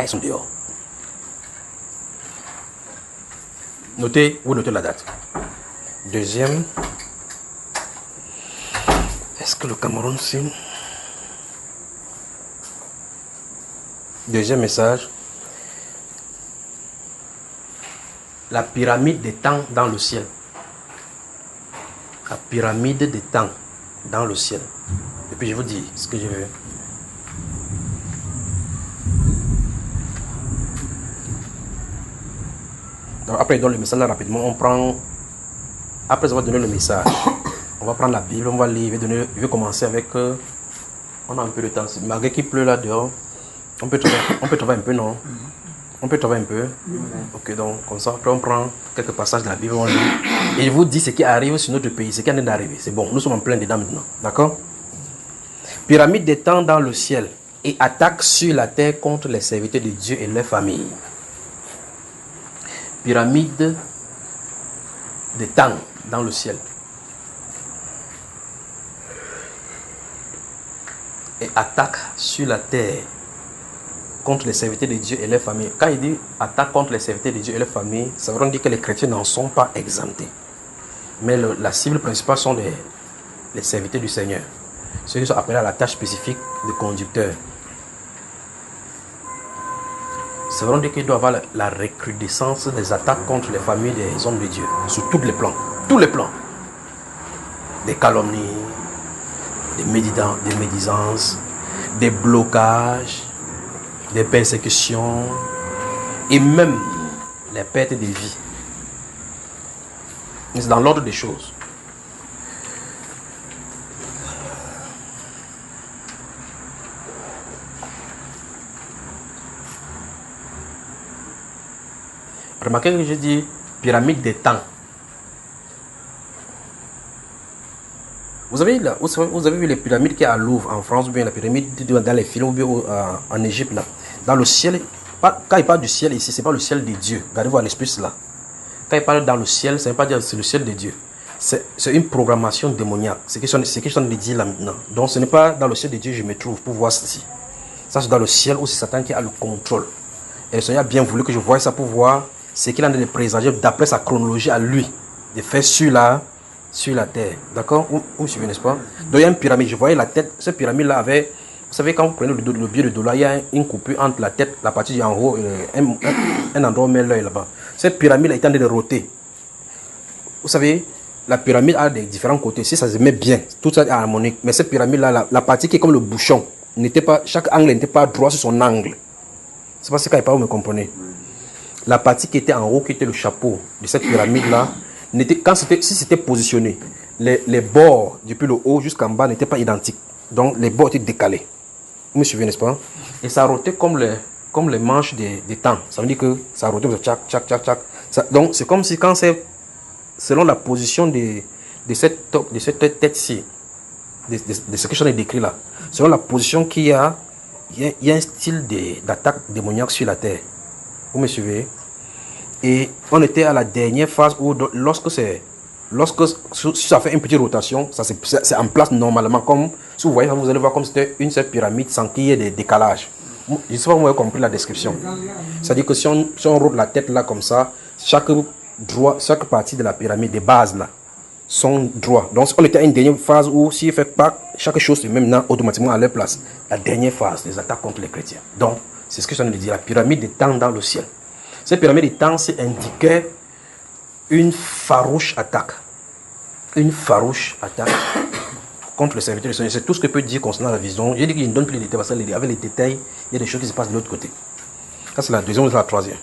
quand ils sont dehors. Notez, vous notez la date. Deuxième. Est-ce que le Cameroun signe? Deuxième message. La pyramide des temps dans le ciel. La pyramide des temps dans le ciel. Et puis je vous dis ce que je veux. Donc après, il donne le message là rapidement. On prend. Après avoir donné le message, on va prendre la Bible, on va lire. Je vais commencer avec. On a un peu de temps. Malgré qu'il pleut là dehors, on peut travailler un peu, non? On peut travailler un peu. Ok, donc comme ça, après on prend quelques passages de la Bible, on lit. Et je vous dis ce qui arrive sur notre pays, ce qui est d'arriver. C'est bon, nous sommes en plein dedans maintenant. D'accord? Pyramide des temps dans le ciel et attaque sur la terre contre les serviteurs de Dieu et leurs familles. Pyramide des temps dans le ciel. Et attaque sur la terre contre les serviteurs de Dieu et leurs familles. Quand il dit attaque contre les serviteurs de Dieu et leurs familles, ça veut dire que les chrétiens n'en sont pas exemptés. Mais la cible principale sont les serviteurs du Seigneur. Ceux qui sont appelés à la tâche spécifique de conducteur. Ça veut dire qu'il doit y avoir la recrudescence des attaques contre les familles des hommes de Dieu. Sur tous les plans. Tous les plans. Des calomnies, des médisances, des blocages, des persécutions et même les pertes de vie. C'est dans l'ordre des choses. Remarquez que j'ai dit pyramide des temps. Vous avez vu les pyramides qu'il y a à Louvre en France, ou bien la pyramide dans les films, ou bien en Égypte là. Dans le ciel, quand il parle du ciel ici, ce n'est pas le ciel de Dieu. Regardez-vous à l'esprit là. Quand il parle dans le ciel, ça ne veut pas dire que c'est le ciel de Dieu. C'est une programmation démoniaque. C'est ce que je suis en train de dire là maintenant. Donc ce n'est pas dans le ciel de Dieu que je me trouve pour voir ceci. Ça c'est dans le ciel où c'est Satan qui a le contrôle. Et le Seigneur a bien voulu que je voie ça pour voir ce qu'il a de présager d'après sa chronologie à lui. De faire sur la terre. D'accord? Vous me suivez, n'est-ce pas? Donc il y a une pyramide. Je voyais la tête. Cette pyramide là avait... Vous savez, quand vous prenez le biais de dollar, il y a une coupure entre la tête, la partie en haut, un endroit où on met l'œil là-bas. Cette pyramide est en train de roter. Vous savez, la pyramide a des différents côtés. Si ça se met bien, tout ça est harmonique. Mais cette pyramide-là, la partie qui est comme le bouchon, chaque angle n'était pas droit sur son angle. C'est parce que quand vous me comprenez. La partie qui était en haut, qui était le chapeau de cette pyramide-là, si c'était positionné, les bords depuis le haut jusqu'en bas n'étaient pas identiques. Donc les bords étaient décalés. Vous me suivez, n'est-ce pas? Et ça rotait comme les manches des temps. Ça veut dire que ça rotait comme ça, tchac, tchac, tchac, tchac. Donc c'est comme si quand c'est selon la position de cette tête-ci, de ce que je ai décrit là, selon la position qu'il y a, il y a un style d'attaque démoniaque sur la terre. Vous me suivez? Et on était à la dernière phase où lorsque ça fait une petite rotation, c'est en place normalement. Comme si vous voyez, vous allez voir comme c'était une seule pyramide sans qu'il y ait des décalages. Je ne sais pas si vous avez compris la description. C'est-à-dire que si on roule la tête là comme ça, chaque partie de la pyramide, des bases là, sont droits. Donc on était à une dernière phase où s'il ne fait pas chaque chose, maintenant automatiquement à leur place. La dernière phase des attaques contre les chrétiens. Donc c'est ce que je viens de dire, la pyramide des temps dans le ciel. Cette pyramide des temps, c'est indiqué une farouche attaque. Une farouche attaque contre le serviteur du Seigneur. C'est tout ce que peut dire concernant la vision. J'ai dit qu'il ne donne plus les détails parce qu'avec les détails, il y a des choses qui se passent de l'autre côté. Ça, c'est la deuxième ou la troisième.